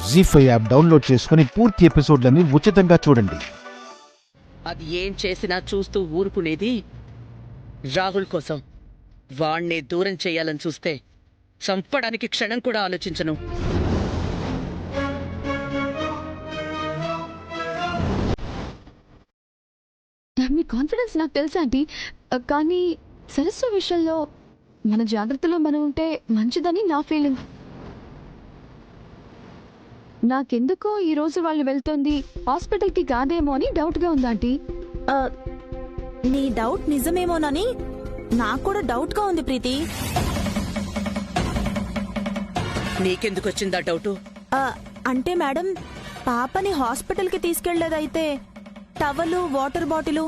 జీ5 app download చేసుకుని పూర్తి ఎపిసోడ్లని ఉచితంగా చూడండి. అది ఏం చేసినా చూస్తూ ఊరుకునేది రాహుల్ కోసం. వాణ్ణే దూరం చేయాలని చూస్తే చంపడానికి క్షణం కూడా ఆలోచించను. మీ కాన్ఫిడెన్స్ నాకు తెలుసా ఆంటీ, కానీ సరస్సు విషయంలో మన జాగ్రత్తలో మనం ఉంటే మంచిదని నా ఫీలింగ్. నాకెందుకో ఈరోజు వాళ్ళు వెళ్తుంది హాస్పిటల్కి కాదేమో అని డౌట్గా ఉంది ఆంటీ. నీ డౌట్ నిజమేమోనని నాకు కూడా డౌట్గా ఉంది ప్రీతి. నీకెందుకు వచ్చిందా డౌటు? అంటే మేడం, పాపని హాస్పిటల్కి తీసుకెళ్లేదైతే టవలు, వాటర్ బాటిల్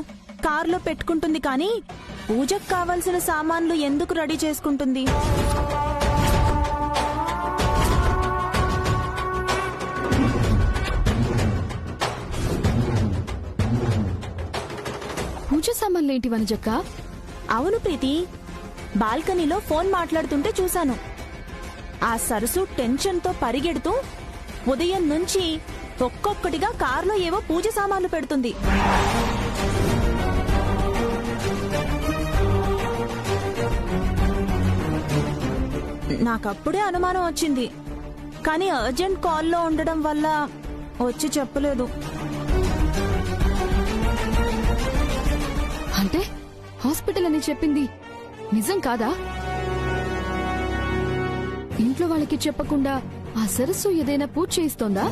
కార్లో పెట్టుకుంటుంది, కానీ పూజకు కావాల్సిన సామాన్లు ఎందుకు రెడీ చేసుకుంటుంది? పూజ సామాన్లు ఏంటి వనజక్క? అవును ప్రీతి, బాల్కనీలో ఫోన్ మాట్లాడుతుంటే చూశాను. ఆ సరసు టెన్షన్తో పరిగెడుతూ ఉదయం నుంచి ఒక్కొక్కటిగా కార్లో ఏవో పూజ సామాన్లు పెడుతుంది. నాకప్పుడే అనుమానం వచ్చింది, కానీ అర్జెంట్ కాల్లో ఉండడం వల్ల వచ్చి చెప్పలేదు. అంటే హాస్పిటల్ అని చెప్పింది నిజం కాదా? ఇంట్లో వాళ్ళకి చెప్పకుండా ఆ సరస్సు ఏదైనా పూజ చేయిస్తోందా?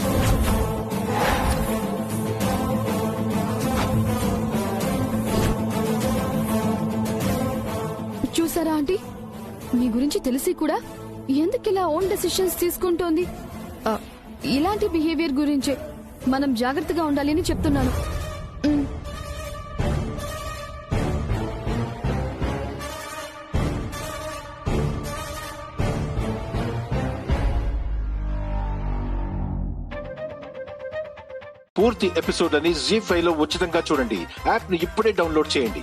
చూసారా ఆంటీ, మీ గురించి తెలిసి కూడా ఎందుకిలా ఓన్ డెసిషన్స్ తీసుకుంటోంది? ఇలాంటి బిహేవియర్ గురించే మనం జాగ్రత్తగా ఉండాలి అని చెప్తున్నాను. పూర్తి ఎపిసోడ్లని జీ5 లో ఉచితంగా చూడండి. యాప్ ని ఇప్పుడే డౌన్లోడ్ చేయండి.